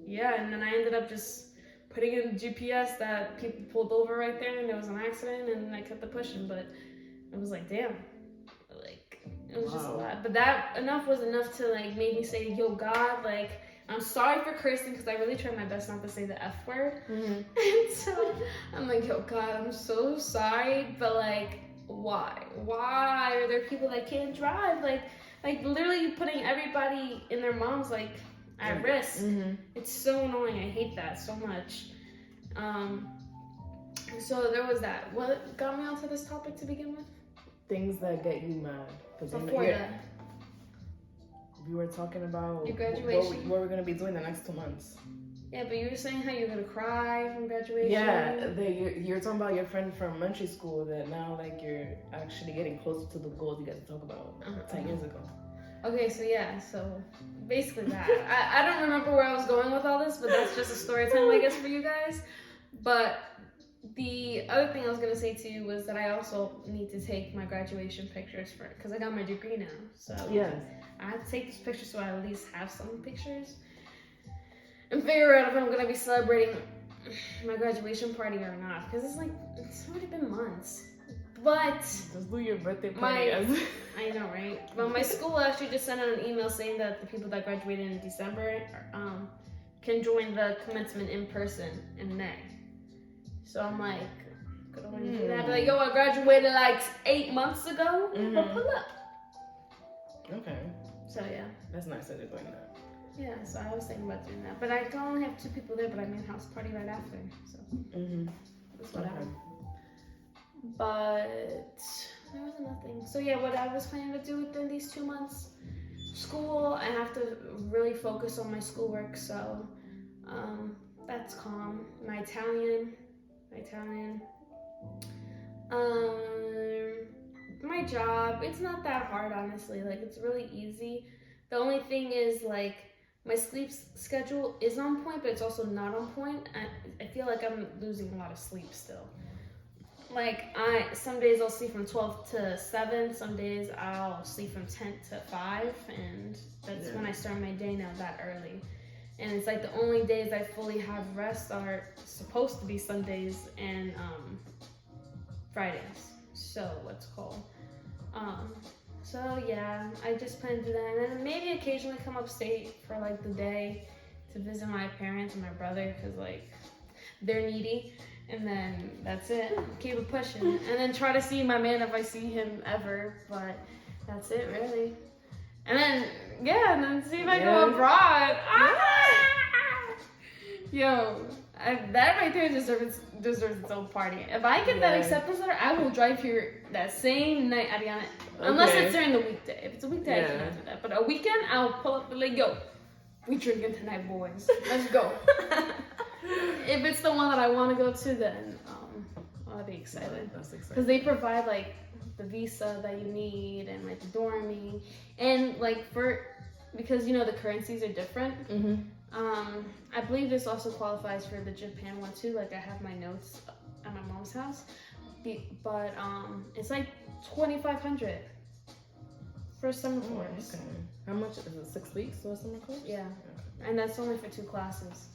yeah, and then I ended up just putting in GPS that people pulled over right there, and there was an accident, and I kept it pushing. But it was like, damn, like, it was just a lot. But that was enough to, like, make me say, yo, God, like, I'm sorry for cursing, because I really tried my best not to say the F word. And so I'm like, yo, God, I'm so sorry, but, like, why are there people that can't drive? Like literally putting everybody and their moms, like, at risk. It's so annoying. I hate that so much. So there was that. What got me onto this topic to begin with? Things that get you mad. Before that, we were talking about your graduation. What we're gonna be doing the next 2 months. Yeah, but you were saying how you're gonna cry from graduation. Yeah, you're talking about your friend from elementary school that now, like, you're actually getting closer to the goals you guys talked about 10 years ago. Okay, so basically that. I don't remember where I was going with all this, but that's just a story time, I guess, for you guys. But the other thing I was gonna say to you was that I also need to take my graduation pictures because I got my degree now. So yes, I have to take these pictures so I at least have some pictures. And figure out if I'm gonna be celebrating my graduation party or not, because it's already been months. But just do your birthday party. I know, right? But my school actually just sent out an email saying that the people that graduated in December can join the commencement in person in May. So I'm like, gonna want to do that. But like, yo, I graduated like 8 months ago. But pull up. Okay. So yeah. That's nice that you're doing that. Yeah, so I was thinking about doing that. But I can only have 2 people there, but I made a house party right after. So that's what happened. But there was nothing. So yeah, what I was planning to do within these 2 months, school, I have to really focus on my schoolwork. So that's calm. My Italian, Italian. My job, it's not that hard, honestly. Like, it's really easy. The only thing is, like, my sleep schedule is on point, but it's also not on point. I feel like I'm losing a lot of sleep still. Like, some days I'll sleep from 12 to 7, some days I'll sleep from 10 to 5, and that's when I start my day now that early. And it's like the only days I fully have rest are supposed to be Sundays and Fridays. So what's called. So yeah, I just plan to do that, and then maybe occasionally come upstate for like the day to visit my parents and my brother, because like they're needy, and then that's it. Keep it pushing, and then try to see my man if I see him ever, but that's it really. And then and then see if I go abroad. Yo, that right there deserves its own party. If I get that acceptance letter, I will drive here that same night, Ariana. Unless it's during the weekday. If it's a weekday, I cannot do that. But a weekend, I'll pull up and like, yo, we drinking tonight, boys. Let's go. If it's the one that I want to go to, then I'll be excited. That's exciting. Because they provide like the visa that you need and like the dorming, and like because you know the currencies are different. Mm-hmm. I believe this also qualifies for the Japan one too. Like I have my notes at my mom's house, but it's like $2,500 for summer course. Okay. How much is it? 6 weeks for a summer course? Yeah, okay. and that's only for 2 classes.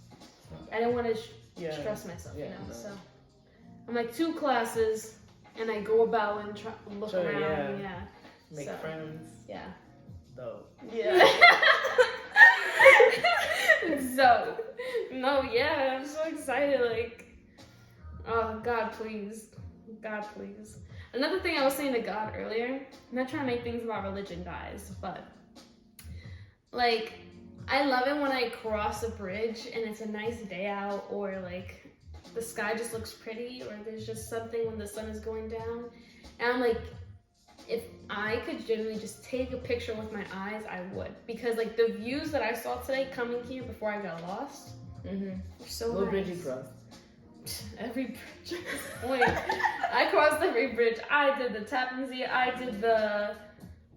I didn't want to stress myself, you know. No. So I'm like 2 classes, and I go about and look around. Yeah. Make friends. Yeah. Dope. Yeah. So, no, yeah, I'm so excited. Like, oh, God, please. God, please. Another thing I was saying to God earlier, I'm not trying to make things about religion, guys, but, like, I love it when I cross a bridge and it's a nice day out, or, like, the sky just looks pretty, or there's just something when the sun is going down. And I'm like, if I could generally just take a picture with my eyes, I would. Because, like, the views that I saw today coming here before I got lost were so What nice. bridge you crossed? Every bridge at this point. I crossed every bridge. I did the Tappan Zee. I did the...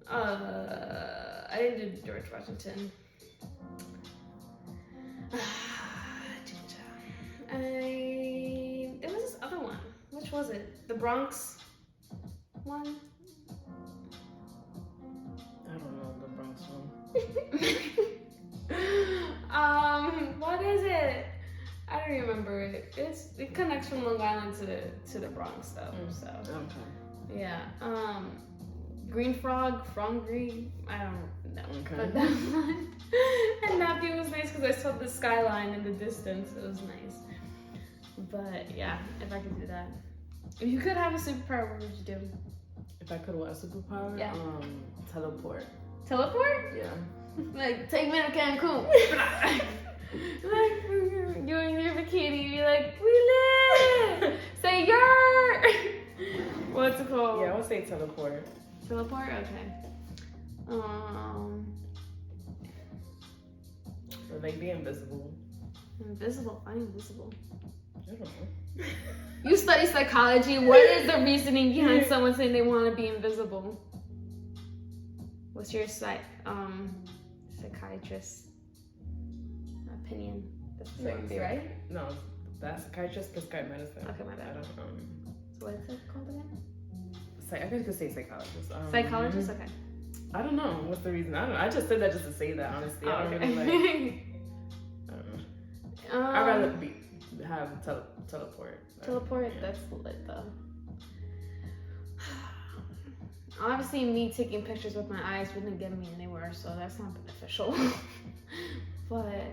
I didn't do George Washington. There was this other one. Which was it? The Bronx one? I don't know the Bronx one. What is it? I don't remember it. It connects from Long Island to the Bronx though. So Okay. yeah. Green Frogry. I don't know. Okay. But that one and that view was nice because I saw the skyline in the distance. It was nice. But yeah, if I could do that. If you could have a superpower, what would you do? If I could, what, a superpower? Yeah. Teleport. Teleport? Yeah. Like, take me to Cancun. Like, you in your bikini, you're like, we live! Say your! What's it called? Yeah, I would say teleport. Teleport? Okay. Or like be invisible. Invisible? I'm invisible. I don't know. You study psychology. What is the reasoning behind someone saying they want to be invisible? What's your psychiatrist opinion? That's what would be, right? No, that's psychiatrist prescribed medicine. Okay, my bad. I don't So what is it called again? I guess you could say psychologist. Psychologist? Okay. I don't know. What's the reason? I don't know. I just said that just to say that, honestly. I don't really like. I don't know. I'd rather have teleport. Teleport? Yeah. That's lit though. Obviously, me taking pictures with my eyes wouldn't get me anywhere, so that's not beneficial. But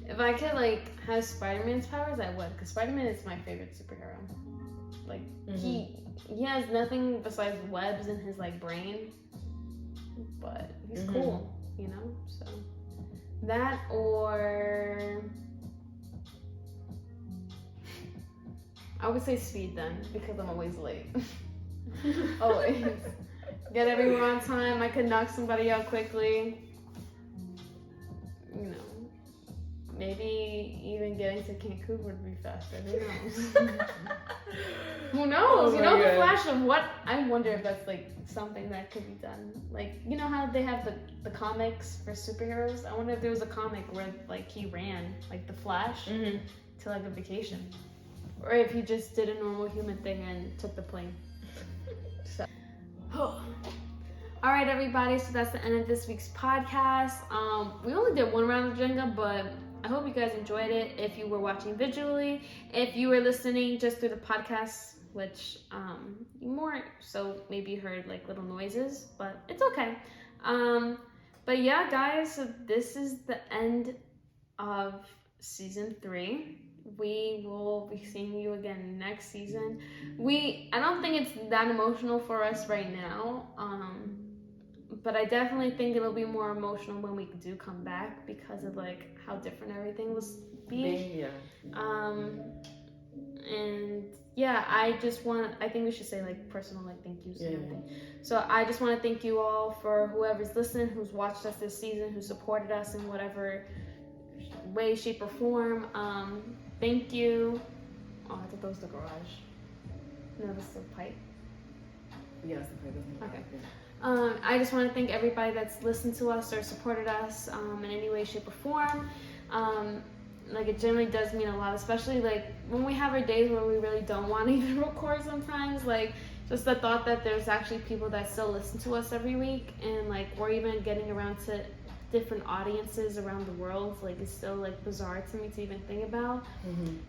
if I could like have Spider-Man's powers, I would, because Spider-Man is my favorite superhero. Like he has nothing besides webs in his like brain, but he's cool, you know. So that, or I would say speed then, because I'm always late. Always. Get everywhere on time. I could knock somebody out quickly. You know, maybe even getting to Cancun would be faster. Who knows? Who knows? Oh You know, my the God. flash of what? I wonder if that's like something that could be done. Like, you know how they have the comics for superheroes? I wonder if there was a comic where like he ran, like the Flash, to like a vacation. Or if he just did a normal human thing and took the plane. So. All right, everybody. So that's the end of this week's podcast. We only did one round of Jenga, but I hope you guys enjoyed it. If you were watching visually, if you were listening just through the podcast, which you more so maybe heard like little noises, but it's okay. But yeah, guys. So this is the end of season 3. We will be seeing you again next season. I don't think it's that emotional for us right now. But I definitely think it'll be more emotional when we do come back because of like how different everything was being. Yeah. And yeah, I think we should say like personal like thank yous and Yeah. everything. So I just want to thank you all for whoever's listening, who's watched us this season, who supported us in whatever way, shape, or form. Thank you. Oh, I thought that was the garage. No, this is the pipe. Yes, okay. I just want to thank everybody that's listened to us or supported us in any way, shape, or form. Like it generally does mean a lot, especially like when we have our days where we really don't want to even record sometimes. Like just the thought that there's actually people that still listen to us every week, and like we're even getting around to different audiences around the world, like it's still like bizarre to me to even think about.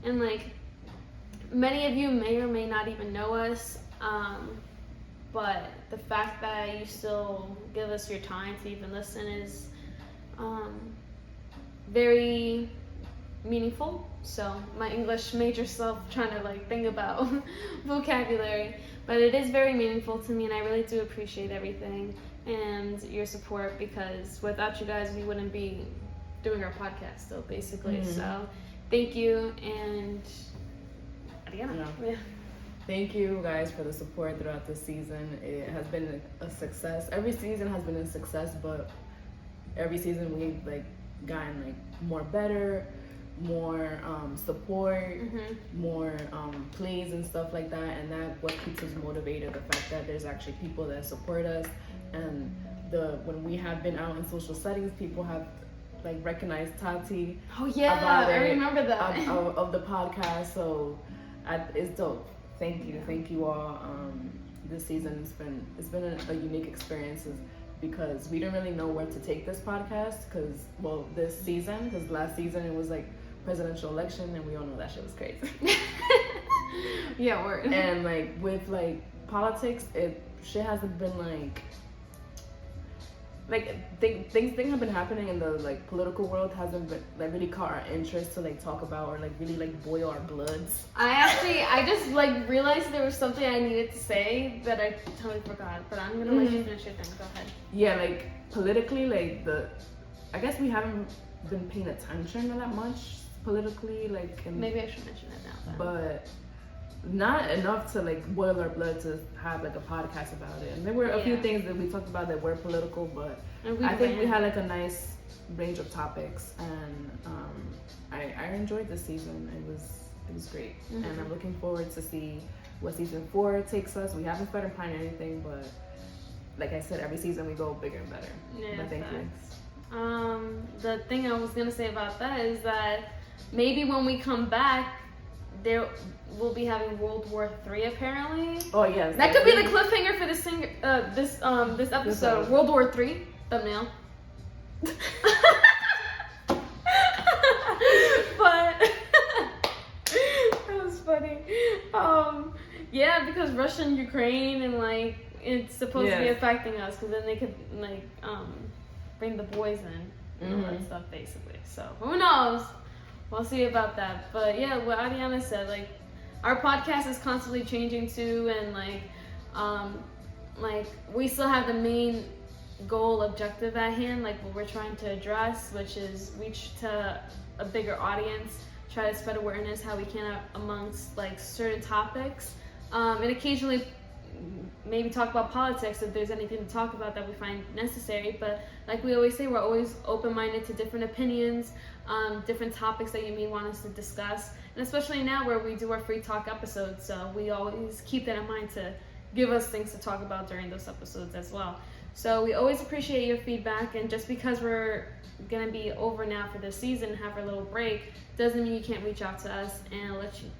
And like many of you may or may not even know us, but the fact that you still give us your time to even listen is very meaningful. So my English major self trying to like think about vocabulary, but it is very meaningful to me, and I really do appreciate everything and your support, because without you guys we wouldn't be doing our podcast still basically. So thank you, and Ariana. Yeah. Thank you guys for the support throughout this season. It has been a success. Every season has been a success, but every season we've like gotten like more better, more support, more plays and stuff like that, and that what keeps us motivated. The fact that there's actually people that support us, and when we have been out in social settings, people have like recognized Tati. Oh yeah, I remember that of the podcast. So it's dope. Thank you all. This season it's been a unique experience because we didn't really know where to take this podcast. This season, because last season it was like presidential election, and we all know that shit was crazy. Yeah, word. And like with like politics, shit hasn't been like things have been happening in the like political world hasn't been like really caught our interest to like talk about or like really like boil our bloods. I just like realized there was something I needed to say that I totally forgot, but I'm gonna let you finish your thing. Go ahead. Yeah, like politically, like I guess we haven't been paying attention that much politically, like maybe I should mention it now. But not enough to like boil our blood to have like a podcast about it. And there were a few things that we talked about that were political, but I think we had like a nice range of topics, and I enjoyed this season. It was great, and I'm looking forward to see what season 4 takes us. We haven't started planning anything, but like I said, every season we go bigger and better. Yeah, but thank you. The thing I was gonna say about that is that maybe when we come back, we'll be having World War III apparently. Oh yes. That could be the cliffhanger for this episode. World War III thumbnail. But that was funny. Yeah, because Russia and Ukraine, and like it's supposed to be affecting us, because then they could like bring the boys in and all that stuff basically. So who knows? We'll see about that. But yeah, what Ariana said, like our podcast is constantly changing too, and like we still have the main goal objective at hand, like what we're trying to address, which is reach to a bigger audience, try to spread awareness how we can amongst like certain topics, and occasionally maybe talk about politics if there's anything to talk about that we find necessary. But like we always say, we're always open-minded to different opinions, different topics that you may want us to discuss, and especially now where we do our free talk episodes. So we always keep that in mind to give us things to talk about during those episodes as well. So we always appreciate your feedback, and just because we're going to be over now for this season, have our little break, doesn't mean you can't reach out to us and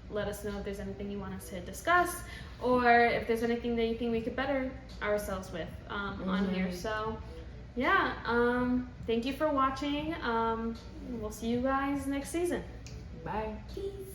let us know if there's anything you want us to discuss, or if there's anything that you think we could better ourselves with on here. So yeah, thank you for watching. We'll see you guys next season. Bye. Peace.